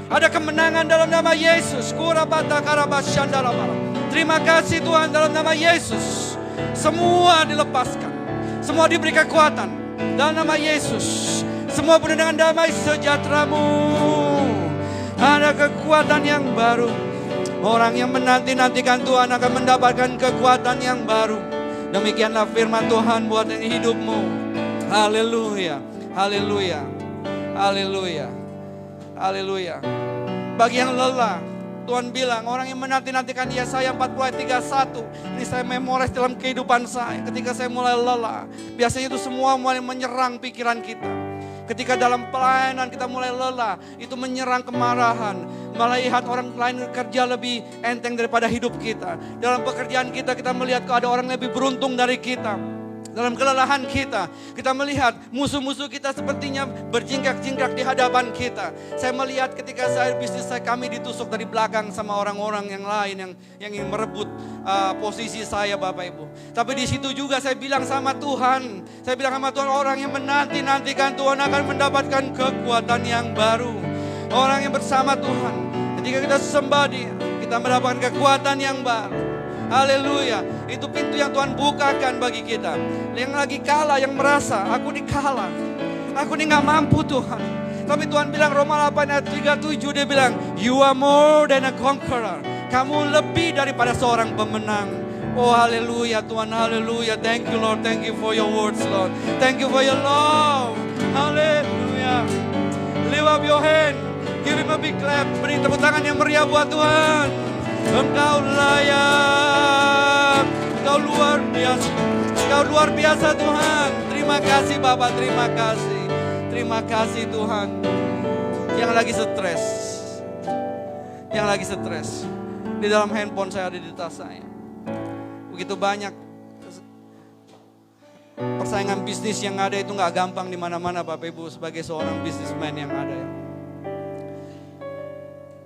A: Ada kemenangan dalam nama Yesus. Terima kasih Tuhan, dalam nama Yesus. Semua dilepaskan. Semua diberi kekuatan. Dalam nama Yesus. Semua penuh dengan damai sejahtera-Mu. Ada kekuatan yang baru. Orang yang menanti-nantikan Tuhan akan mendapatkan kekuatan yang baru. Demikianlah firman Tuhan buat hidupmu. Haleluya. Haleluya. Haleluya. Haleluya. Bagi yang lelah, Tuhan bilang, orang yang menanti-nantikan Yesaya 40 ayat 31. Ini saya memorize dalam kehidupan saya. Ketika saya mulai lelah, biasanya itu semua mulai menyerang pikiran kita. Ketika dalam pelayanan kita mulai lelah, itu menyerang kemarahan. Melihat orang lain kerja lebih enteng daripada hidup kita. Dalam pekerjaan kita, kita melihat ada orang lebih beruntung dari kita. Dalam kelelahan kita melihat musuh-musuh kita sepertinya berjingkrak-jingkrak di hadapan kita. Saya melihat ketika bisnis kami ditusuk dari belakang sama orang-orang yang lain yang ingin merebut posisi saya Bapak Ibu. Tapi di situ juga saya bilang sama Tuhan, orang yang menanti-nantikan Tuhan akan mendapatkan kekuatan yang baru. Orang yang bersama Tuhan, ketika kita sembah Dia, kita mendapatkan kekuatan yang baru. Haleluya. Itu pintu yang Tuhan bukakan bagi kita. Yang lagi kalah, yang merasa aku ini kalah, aku ini gak mampu Tuhan. Tapi Tuhan bilang Roma 8 ayat 37, dia bilang, you are more than a conqueror. Kamu lebih daripada seorang pemenang. Oh haleluya Tuhan, haleluya. Thank you Lord, thank you for your words Lord. Thank you for your love. Haleluya. Lift up your hand, give him a big clap. Beri tepuk tangan yang meriah buat Tuhan. Engkau layak, Engkau luar biasa, Engkau luar biasa Tuhan. Terima kasih Bapak, terima kasih. Terima kasih Tuhan. Yang lagi stres, di dalam handphone saya, ada di tas saya. Begitu banyak persaingan bisnis yang ada, itu gak gampang di mana-mana Bapak Ibu, sebagai seorang businessman yang ada.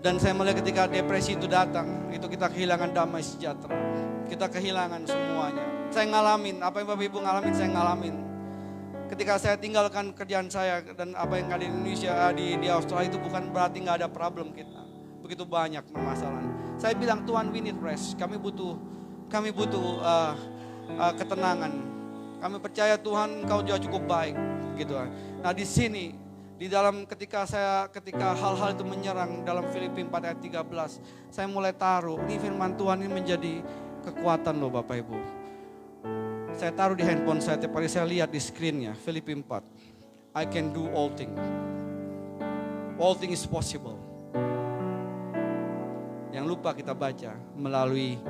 A: Dan saya melihat ketika depresi itu datang, itu kita kehilangan damai sejahtera. Kita kehilangan semuanya. Saya ngalamin, apa yang Bapak Ibu ngalamin, saya ngalamin. Ketika saya tinggalkan kerjaan saya dan apa yang ada di Indonesia, di Australia, itu bukan berarti gak ada problem kita. Begitu banyak permasalahan. Saya bilang, Tuhan, we need rest. Kami butuh ketenangan. Kami percaya Tuhan, Engkau jauh cukup baik. Gitu. Nah di sini Di dalam ketika hal-hal itu menyerang dalam Filipi 4 ayat 13, saya mulai taruh, ini firman Tuhan ini menjadi kekuatan loh Bapak Ibu. Saya taruh di handphone saya, tiap hari saya lihat di screen-nya, Filipi 4. I can do all things. All things is possible. Yang lupa kita baca melalui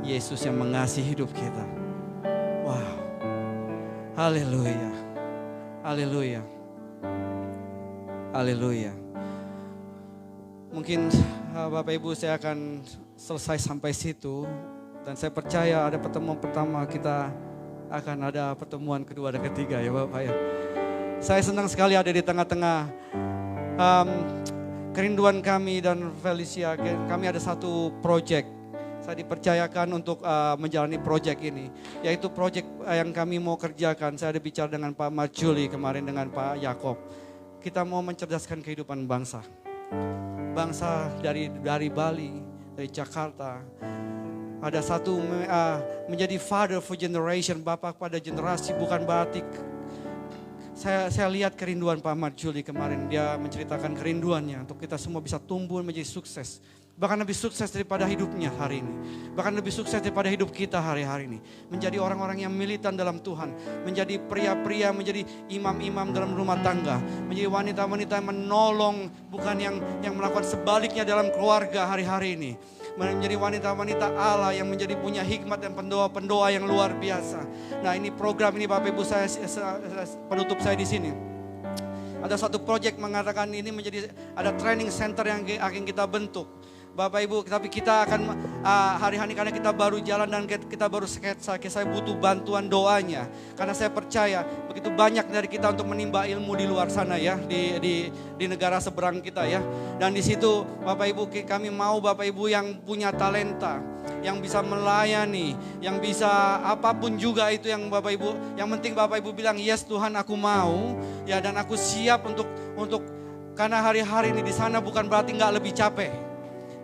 A: Yesus yang mengasihi hidup kita. Wow. Haleluya. Haleluya. Haleluya. Mungkin Bapak Ibu saya akan selesai sampai situ. Dan saya percaya ada pertemuan pertama, kita akan ada pertemuan kedua dan ketiga ya Bapak ya. Saya senang sekali ada di tengah-tengah kerinduan kami dan Felicia. Kami ada satu project. Saya dipercayakan untuk menjalani project ini. Yaitu project yang kami mau kerjakan. Saya ada bicara dengan Pak Marjuli kemarin dengan Pak Yakob. Kita mau mencerdaskan kehidupan bangsa. Bangsa dari Bali, dari Jakarta. Ada satu menjadi father for generation, bapak pada generasi, bukan batik. Saya lihat kerinduan Pak Marjuli kemarin. Dia menceritakan kerinduannya untuk kita semua bisa tumbuh menjadi sukses. Bahkan lebih sukses daripada hidupnya hari ini. Bahkan lebih sukses daripada hidup kita hari-hari ini. Menjadi orang-orang yang militan dalam Tuhan. Menjadi pria-pria, menjadi imam-imam dalam rumah tangga. Menjadi wanita-wanita yang menolong, bukan yang melakukan sebaliknya dalam keluarga hari-hari ini. Menjadi wanita-wanita Allah yang menjadi punya hikmat dan pendoa-pendoa yang luar biasa. Nah ini program ini Bapak Ibu saya penutup saya di sini. Ada satu proyek mengatakan ini menjadi ada training center yang akan kita bentuk. Bapak Ibu, tapi kita akan hari-hari karena kita baru jalan dan kita baru sketsa, saya butuh bantuan doanya. Karena saya percaya begitu banyak dari kita untuk menimba ilmu di luar sana ya, di negara seberang kita ya. Dan di situ Bapak Ibu, kami mau Bapak Ibu yang punya talenta, yang bisa melayani, yang bisa apapun juga itu yang Bapak Ibu, yang penting Bapak Ibu bilang yes Tuhan aku mau ya, dan aku siap untuk karena hari-hari ini di sana bukan berarti nggak lebih capek.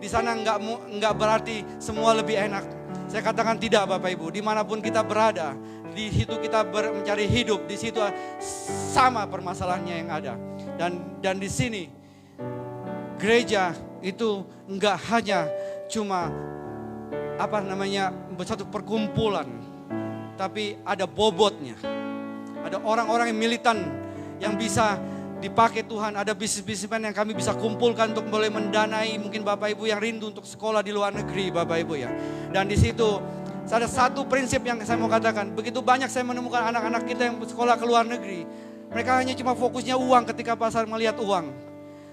A: Di sana enggak berarti semua lebih enak. Saya katakan tidak Bapak Ibu. Dimanapun kita berada, di situ kita mencari hidup. Di situ sama permasalahannya yang ada. Dan di sini gereja itu enggak hanya cuma satu perkumpulan, tapi ada bobotnya. Ada orang-orang yang militan yang bisa dipakai Tuhan, ada bisnis-bisnismen yang kami bisa kumpulkan untuk boleh mendanai mungkin Bapak Ibu yang rindu untuk sekolah di luar negeri Bapak Ibu ya. Dan di situ ada satu prinsip yang saya mau katakan, begitu banyak saya menemukan anak-anak kita yang sekolah ke luar negeri, mereka hanya cuma fokusnya uang ketika pasar melihat uang.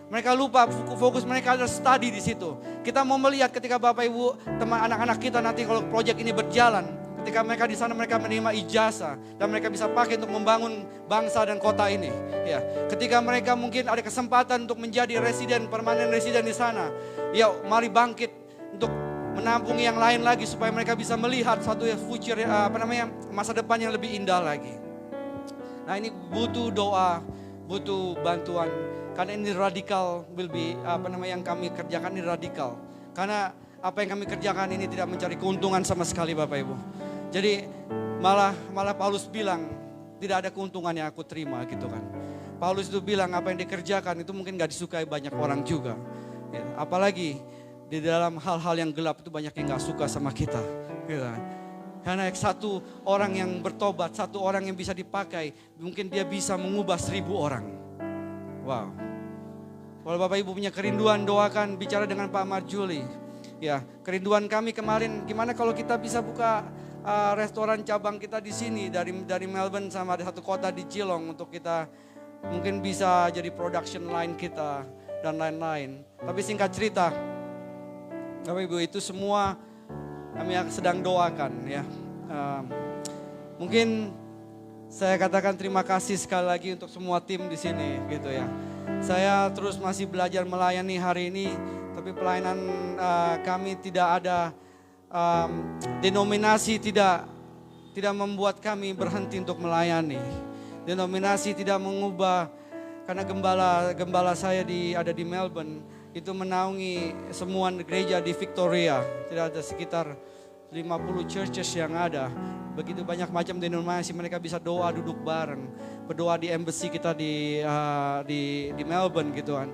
A: Mereka lupa fokus mereka adalah study di situ. Kita mau melihat ketika Bapak Ibu teman anak-anak kita nanti kalau proyek ini berjalan, ketika mereka di sana mereka menerima ijazah dan mereka bisa pakai untuk membangun bangsa dan kota ini. Ya, ketika mereka mungkin ada kesempatan untuk menjadi permanen residen di sana, ya mari bangkit untuk menampung yang lain lagi supaya mereka bisa melihat satu future masa depan yang lebih indah lagi. Nah ini butuh doa, butuh bantuan karena ini radikal yang kami kerjakan ini radikal. Karena apa yang kami kerjakan ini tidak mencari keuntungan sama sekali Bapak Ibu. Jadi malah Paulus bilang tidak ada keuntungan yang aku terima gitu kan. Paulus itu bilang apa yang dikerjakan itu mungkin gak disukai banyak orang juga. Ya, apalagi di dalam hal-hal yang gelap itu banyak yang gak suka sama kita. Gitu kan. Karena satu orang yang bertobat, satu orang yang bisa dipakai, mungkin dia bisa mengubah 1000 orang. Wow. Kalau Bapak Ibu punya kerinduan, doakan, bicara dengan Pak Marjuli. Ya, kerinduan kami kemarin, gimana kalau kita bisa buka restoran cabang kita di sini dari Melbourne sama ada satu kota di Geelong untuk kita mungkin bisa jadi production line kita dan lain-lain. Tapi singkat cerita, Bapak Ibu itu semua kami sedang doakan ya. Mungkin saya katakan terima kasih sekali lagi untuk semua tim di sini gitu ya. Saya terus masih belajar melayani hari ini, tapi pelayanan kami tidak ada denominasi tidak membuat kami berhenti untuk melayani. Denominasi tidak mengubah karena gembala saya ada di Melbourne itu menaungi semua gereja di Victoria. Tidak ada sekitar 50 churches yang ada. Begitu banyak macam denominasi, mereka bisa doa duduk bareng. berdoa di embassy kita di Melbourne gitu kan.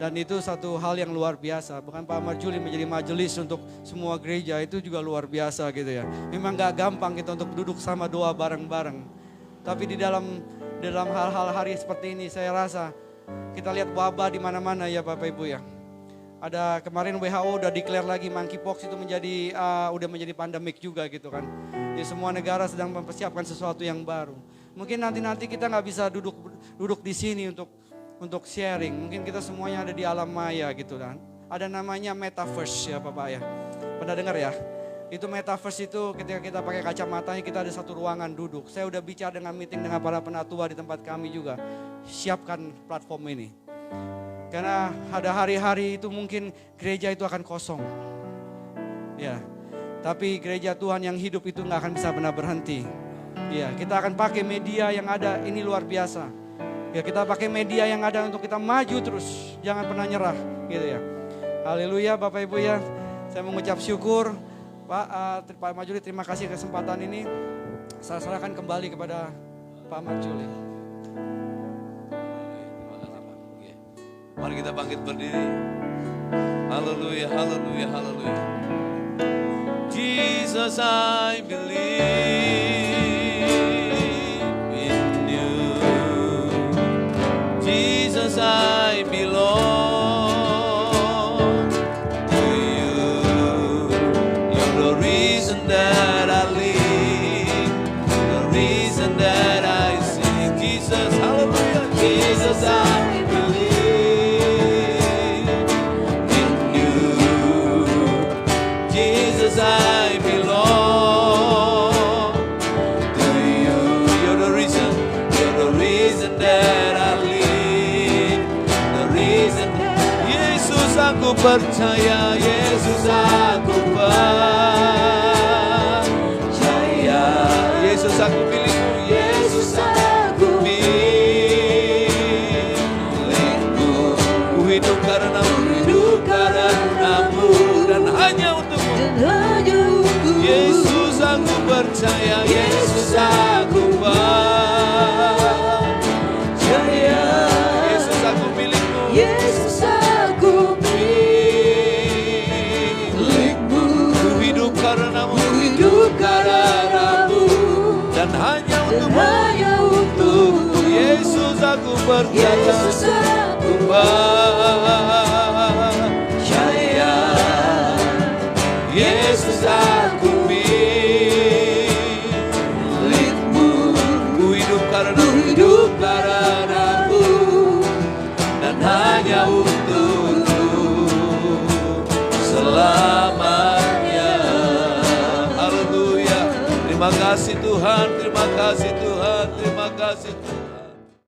A: Dan itu satu hal yang luar biasa. Bukan Pak Marjuli menjadi majelis untuk semua gereja, itu juga luar biasa gitu ya. Memang gak gampang kita untuk duduk sama doa bareng-bareng. Tapi di dalam hal-hal hari seperti ini saya rasa kita lihat wabah di mana-mana ya Bapak Ibu ya. Ada kemarin WHO udah declare lagi monkeypox itu udah menjadi pandemik juga gitu kan. Di semua negara sedang mempersiapkan sesuatu yang baru. Mungkin nanti kita nggak bisa duduk di sini untuk sharing. Mungkin kita semuanya ada di alam maya gitu kan. Ada namanya metaverse ya Bapak ya. Pernah dengar ya? Itu metaverse itu ketika kita pakai kacamatanya kita ada satu ruangan duduk. Saya udah bicara meeting dengan para penatua di tempat kami juga. Siapkan platform ini. Karena ada hari-hari itu mungkin gereja itu akan kosong. Ya. Tapi gereja Tuhan yang hidup itu gak akan bisa benar berhenti. Ya, kita akan pakai media yang ada, ini luar biasa. Ya, kita pakai media yang ada untuk kita maju terus. Jangan pernah nyerah gitu ya. Haleluya Bapak Ibu ya. Saya mengucap syukur. Pak Marjuli, terima kasih kesempatan ini. Saya serahkan kembali kepada Pak Marjuli.
B: Mari kita bangkit berdiri. Haleluya, haleluya, haleluya. Jesus, I believe in you. Jesus, I belong to you. You're the reason that I live, the reason that I sing. Jesus, hallelujah. Jesus, I I belong to you. You're the reason that I live, the reason. Yesus aku percaya, Yesus aku percaya, Yesus aku milikmu, Yesus aku milikmu. Ku hidup karenamu dan hanya untukmu. Yesus aku percaya, Yesus aku percaya, Yesus aku milikmu, Yesus aku milikmu. Ku hidup karenamu, dan hanya untukmu. Yesus aku percaya, Yesus aku percaya, Yesus aku milikmu. Ku hidup karenamu dan hanya untukmu selamanya. Haleluya. Terima kasih Tuhan, terima kasih Tuhan.